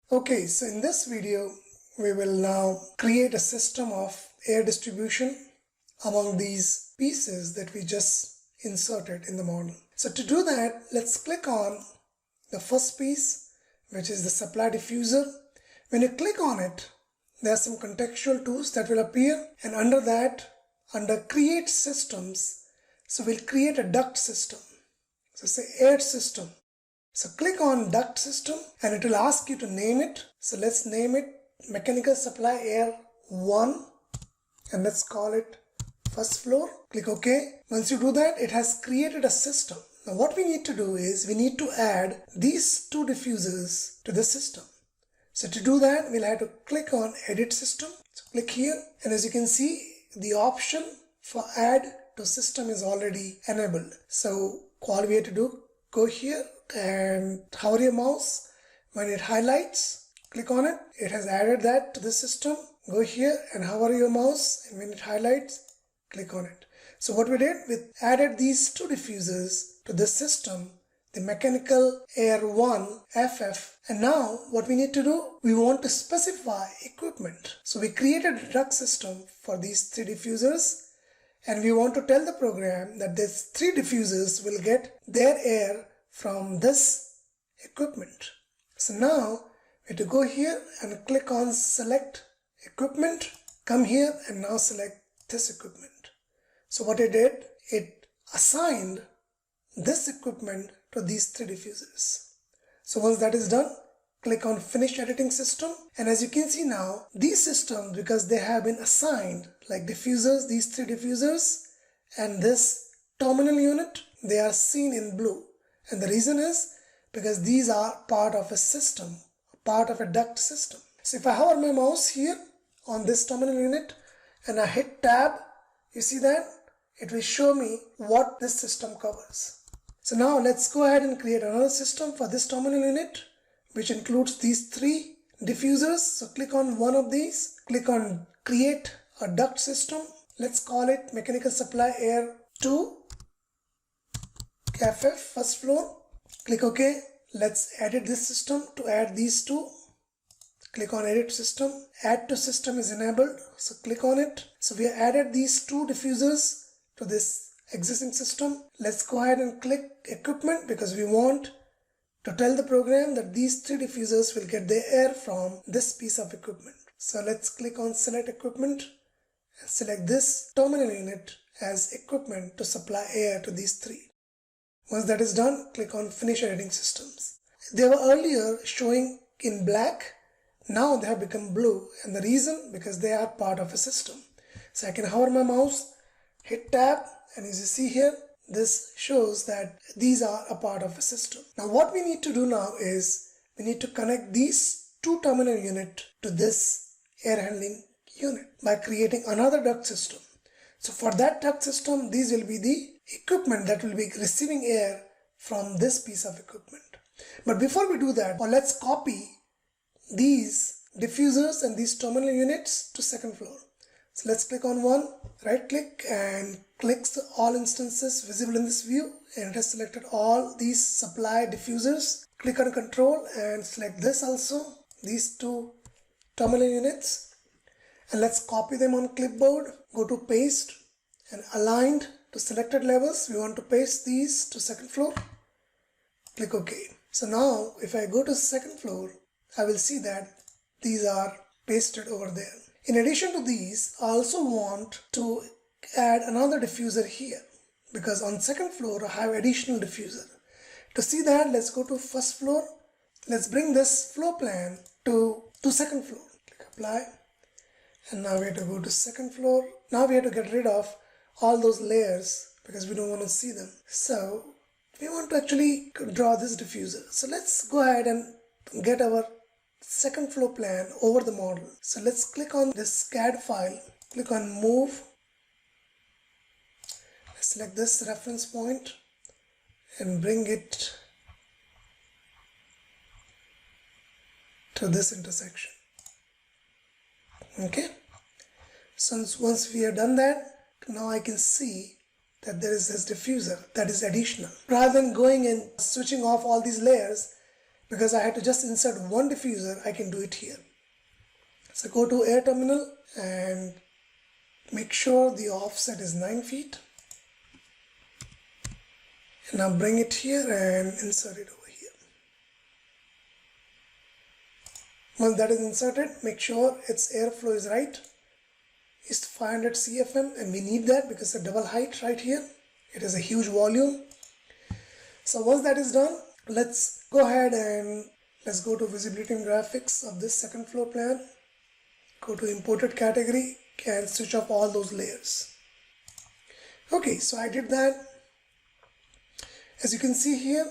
Okay, so in this video, we will now create a system of air distribution among these pieces that we just inserted in the model. So to do that, let's click on the first piece, which is the supply diffuser. When you click on it, there are some contextual tools that will appear, and under that, under create systems, so we'll create a duct system. So say air system. So click on duct system and it will ask you to name it. So let's name it mechanical supply air 1 and let's call it first floor. Click OK. Once you do that, it has created a system. Now what we need to do is we need to add these two diffusers to the system. So to do that, we'll have to click on edit system. So click here, and as you can see, the option for add to system is already enabled. So all we have to do, go here and hover your mouse. When it highlights, click on it. It has added that to the system. Go here and hover your mouse, and when it highlights, click on it. So what we did, we added these two diffusers to the system, the mechanical air 1 FF. And now what we need to do, we want to specify equipment. So we created a duct system for these three diffusers, and we want to tell the program that these three diffusers will get their air from this equipment. So now we have to go here and click on select equipment, come here and now select this equipment. So what it did, it assigned this equipment to these three diffusers. So once that is done, click on finish editing system, and as you can see now, these systems, because they have been assigned like diffusers, these three diffusers and this terminal unit, they are seen in blue. And the reason is because these are part of a system, part of a duct system. So if I hover my mouse here on this terminal unit and I hit tab, you see that it will show me what this system covers. So now let's go ahead and create another system for this terminal unit, which includes these three diffusers. So click on one of these, click on create a duct system. Let's call it mechanical supply air 2 FF first floor. Click OK. Let's edit this system. To add these two, click on edit system. Add to system is enabled, so click on it. So we added these two diffusers to this existing system. Let's go ahead and click equipment because we want to tell the program that these three diffusers will get their air from this piece of equipment. So let's click on select equipment and select this terminal unit as equipment to supply air to these three. Once that is done, click on finish editing systems. They were earlier showing in black. Now they have become blue, and the reason, because they are part of a system. So I can hover my mouse, hit tab, and as you see here, this shows that these are a part of a system. Now what we need to do now is we need to connect these two terminal unit to this air handling unit by creating another duct system. So for that duct system, these will be the equipment that will be receiving air from this piece of equipment. But before we do that, let's copy these diffusers and these terminal units to second floor. So let's click on one, right click and click all instances visible in this view, and it has selected all these supply diffusers. Click on control and select this also, these two terminal units, and let's copy them on clipboard. Go to paste and aligned to selected levels. We want to paste these to second floor. Click OK. So now if I go to second floor, I will see that these are pasted over there. In addition to these, I also want to add another diffuser here because on second floor I have additional diffuser. To see that, let's go to first floor. Let's bring this floor plan to second floor. Click apply, and now we have to go to second floor. Now we have to get rid of all those layers because we don't want to see them. So we want to actually draw this diffuser. So let's go ahead and get our second floor plan over the model. So let's click on this CAD file, click on move, let's select this reference point and bring it to this intersection. Okay, so once we have done that, now I can see that there is this diffuser that is additional. Rather than going and switching off all these layers, because I had to just insert one diffuser, I can do it here. So go to air terminal and make sure the offset is 9 feet. And now bring it here and insert it over here. Once that is inserted, make sure its airflow is right. It's 500 CFM, and we need that because it's a double height right here. It is a huge volume. So once that is done, let's go ahead and let's go to visibility and graphics of this second floor plan. Go to imported category and switch off all those layers. Okay, so I did that. As you can see here,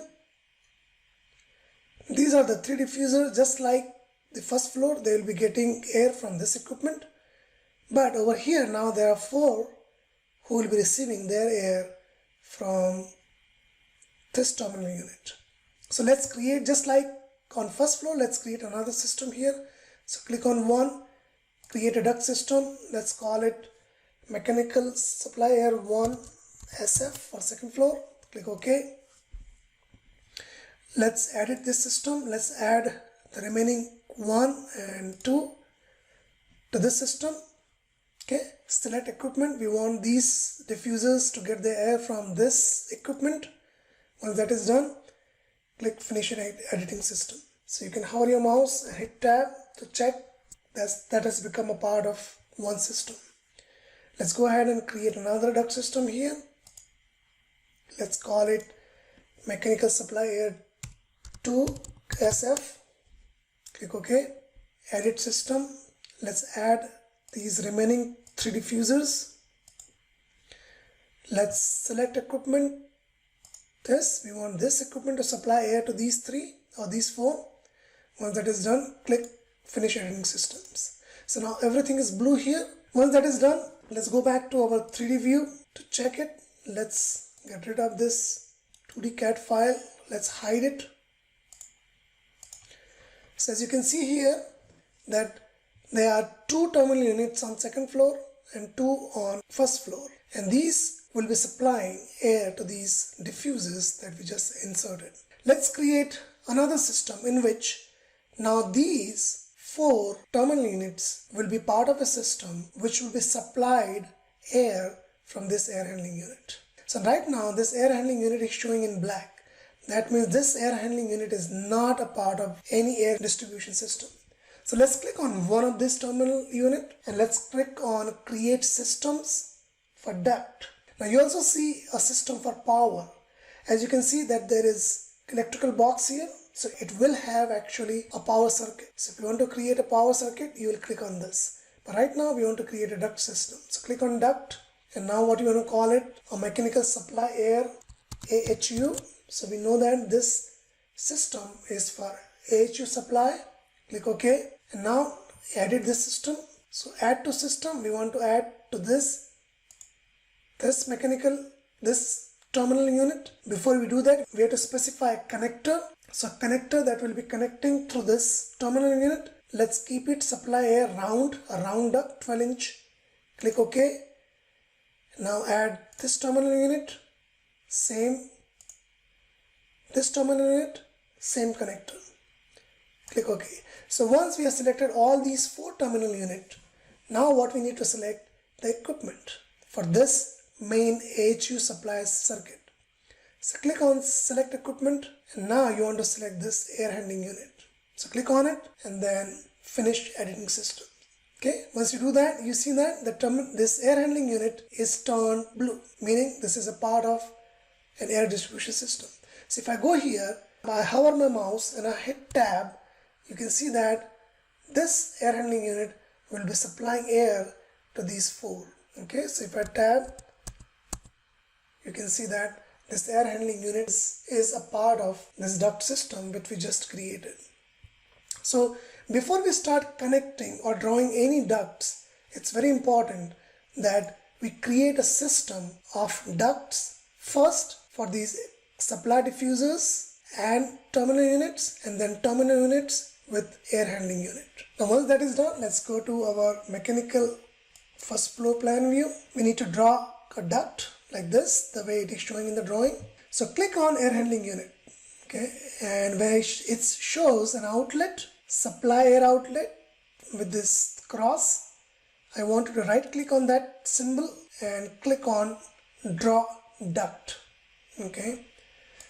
these are the 3 diffusers. Just like the first floor, they will be getting air from this equipment. But over here now there are 4 who will be receiving their air from this terminal unit. So let's create, just like on first floor, let's create another system here. So click on 1, create a duct system. Let's call it mechanical supply air 1 SF for second floor. Click OK. Let's edit this system. Let's add the remaining 1 and 2 to this system. Okay, select equipment. We want these diffusers to get the air from this equipment. Once that is done, click finish editing system. So you can hover your mouse and hit tab to check that has become a part of one system. Let's go ahead and create another duct system here. Let's call it mechanical supply air 2 SF. Click OK. Edit system. Let's add these remaining 3 diffusers. Let's select equipment. We want this equipment to supply air to these 3 or these 4. Once that is done, click finish editing systems. So now everything is blue here. Once that is done, let's go back to our 3D view to check it. Let's get rid of this 2D CAD file. Let's hide it. So as you can see here that there are 2 terminal units on second floor and 2 on first floor, and these will be supplying air to these diffusers that we just inserted. Let's create another system in which now these 4 terminal units will be part of a system which will be supplied air from this air handling unit. So right now this air handling unit is showing in black. That means this air handling unit is not a part of any air distribution system. So let's click on one of this terminal unit and let's click on create systems for duct. Now you also see a system for power. As you can see that there is electrical box here. So it will have actually a power circuit. So if you want to create a power circuit, you will click on this. But right now we want to create a duct system. So click on duct, and now what you want to call it, a mechanical supply air AHU. So we know that this system is for AHU supply. Click OK. And now edit this system. So add to system, we want to add to this terminal unit. Before we do that, we have to specify a connector. So connector that will be connecting through this terminal unit. Let's keep it supply air round, a round duct, 12-inch. Click OK. Now add this terminal unit, same. This terminal unit, same connector. Click OK. So once we have selected all these 4 terminal units, now what we need to select the equipment for this main AHU supply circuit. So click on select equipment, and now you want to select this air handling unit. So click on it and then finish editing system. Okay, once you do that, you see that this air handling unit is turned blue, meaning this is a part of an air distribution system. So if I go here, I hover my mouse and I hit tab, you can see that this air handling unit will be supplying air to these 4. Okay, so if I tab, you can see that this air handling unit is a part of this duct system which we just created. So before we start connecting or drawing any ducts, it's very important that we create a system of ducts first for these supply diffusers and terminal units, and then terminal units with air handling unit. Now once that is done, let's go to our mechanical first floor plan view. We need to draw a duct like this, the way it is showing in the drawing. So click on air handling unit. Okay, and where it shows an outlet, supply air outlet with this cross, I want to right click on that symbol and click on draw duct. Okay,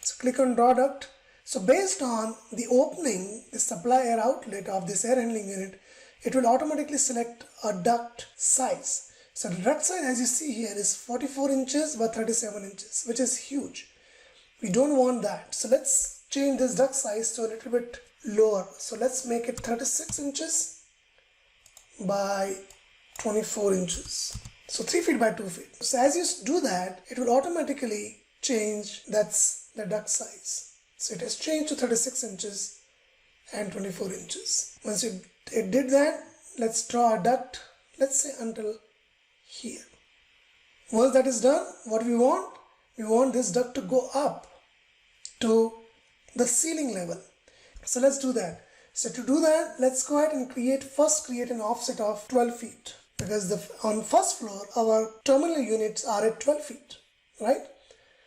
so click on draw duct. So based on the opening, the supply air outlet of this air handling unit, it will automatically select a duct size. So the duct size, as you see here, is 44 inches by 37 inches, which is huge. We don't want that. So let's change this duct size to a little bit lower. So let's make it 36 inches by 24 inches. So 3 feet by 2 feet. So as you do that, it will automatically change. That's the duct size. So it has changed to 36 inches and 24 inches. Once it did that, let's draw a duct, let's say until here. Once that is done, what we want this duct to go up to the ceiling level. So let's do that. So to do that, let's go ahead and create an offset of 12 feet, because on first floor our terminal units are at 12 feet, right?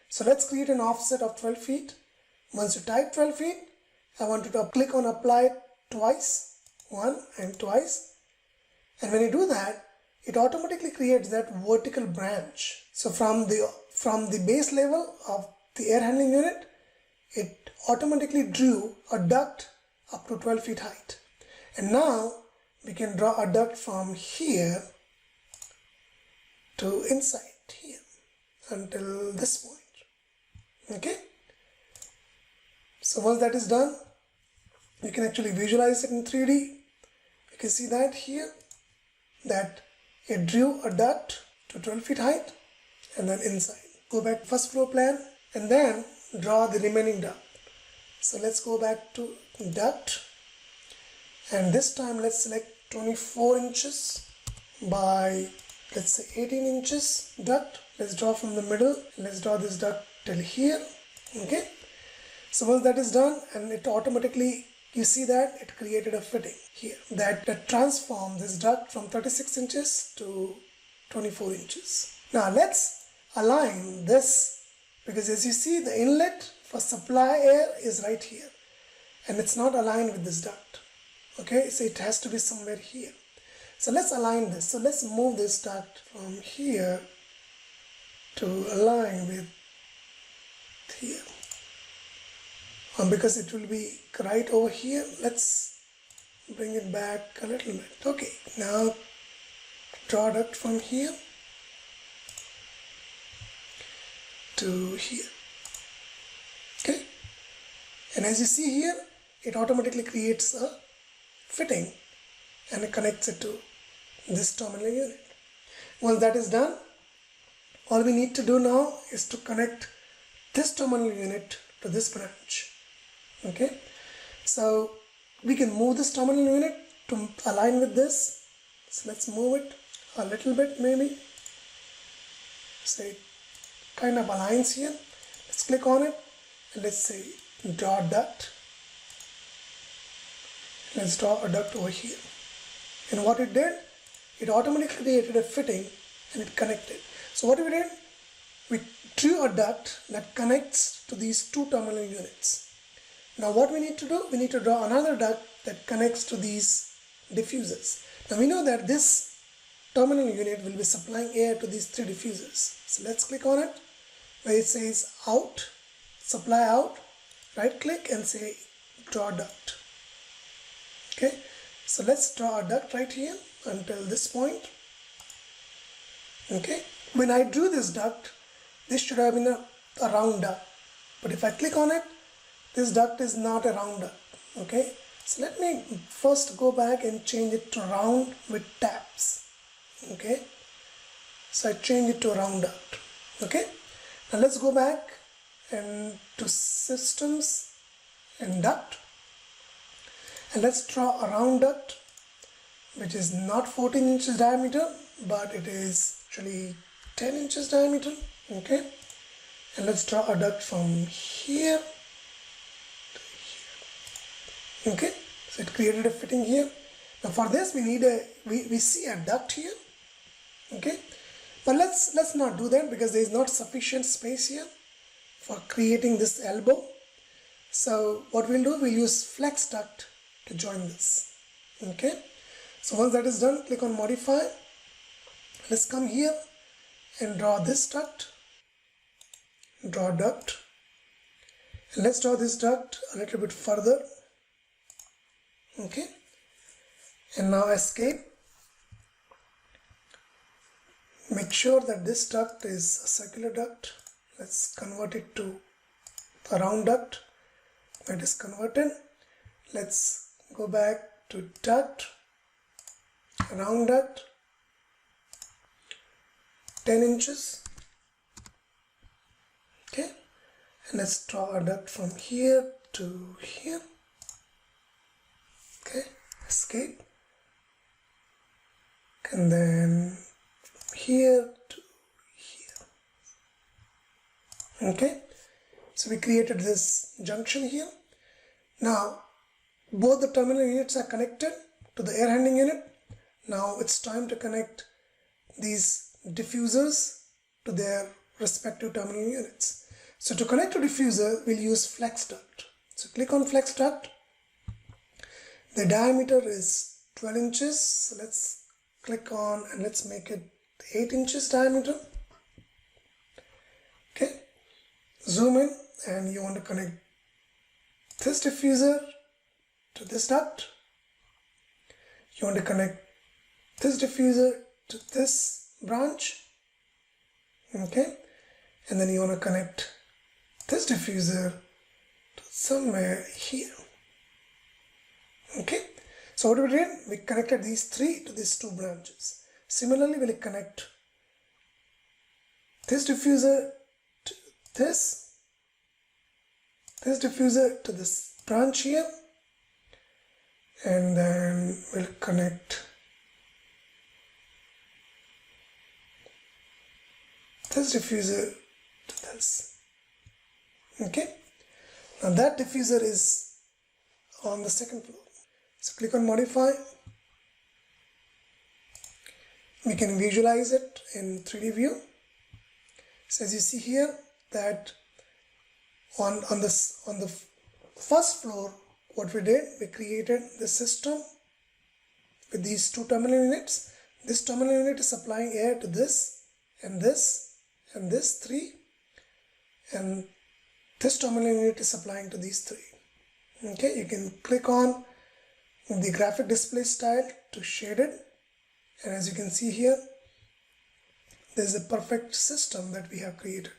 So let's create an offset of 12 feet. Once you type 12 feet, I want you to click on apply twice, one and twice. And when you do that, it automatically creates that vertical branch. So from the base level of the air handling unit, it automatically drew a duct up to 12 feet height. And now we can draw a duct from here to inside here until this point. Okay. So once that is done, you can actually visualize it in 3D. You can see that here, that it drew a duct to 12 feet height and then inside. Go back to first floor plan and then draw the remaining duct. So let's go back to duct, and this time let's select 24 inches by, let's say, 18 inches duct. Let's draw from the middle. Let's draw this duct till here. Okay. So once that is done, and it automatically, you see that it created a fitting here that transforms this duct from 36 inches to 24 inches. Now let's align this, because as you see, the inlet for supply air is right here and it's not aligned with this duct. Okay, so it has to be somewhere here. So let's align this. So let's move this duct from here to align with here. Because it will be right over here, let's bring it back a little bit. Okay, now draw duct from here to here. Okay, and as you see here, it automatically creates a fitting and it connects it to this terminal unit. Once that is done, all we need to do now is to connect this terminal unit to this branch. Okay, so we can move this terminal unit to align with this. So let's move it a little bit, maybe. So it kind of aligns here. Let's click on it and let's say draw duct. Let's draw a duct over here. And what it did, it automatically created a fitting and it connected. So what we did, we drew a duct that connects to these two terminal units. Now what we need to do, we need to draw another duct that connects to these diffusers. Now we know that this terminal unit will be supplying air to these three diffusers. So let's click on it where it says out, supply out, right click and say draw duct. Okay, so let's draw a duct right here until this point. Okay, when I drew this duct, this should have been a round duct, but if I click on it, this duct is not a round duct. Okay, so let me first go back and change it to round with taps. Okay, so I change it to a round duct. Okay, now let's go back and to systems and duct, and let's draw a round duct which is not 14 inches diameter, but it is actually 10 inches diameter. Okay, and let's draw a duct from here. Okay, so it created a fitting here. Now for this we need we see a duct here. Okay, but let's not do that because there is not sufficient space here for creating this elbow. So what we'll do, we'll use flex duct to join this. Okay, so once that is done, click on modify. Let's come here and draw this duct, draw duct, and let's draw this duct a little bit further. Okay, and now escape. Make sure that this duct is a circular duct. Let's convert it to a round duct. It is converted. Let's go back to duct, round duct, 10 inches. Okay, and let's draw a duct from here to here. Okay, escape, and then here to here. Okay, so we created this junction here. Now both the terminal units are connected to the air handling unit. Now it's time to connect these diffusers to their respective terminal units. So to connect to diffuser, we'll use flex duct. So click on flex duct. The diameter is 12 inches. So let's click on and let's make it 8 inches diameter. Okay, zoom in, and you want to connect this diffuser to this duct. You want to connect this diffuser to this branch. Okay, and then you want to connect this diffuser to somewhere here. Okay, so what we did, we connected these three to these two branches. Similarly, we'll connect this diffuser to this diffuser to this branch here, and then we'll connect this diffuser to this. Okay, now that diffuser is on the second floor. So click on modify. We can visualize it in 3D view. So as you see here, that on the first floor, what we did, we created the system with these two terminal units. This terminal unit is supplying air to this and this and this three, and this terminal unit is supplying to these three. Okay, you can click on the graphic display style to shade it, and as you can see here, there's a perfect system that we have created.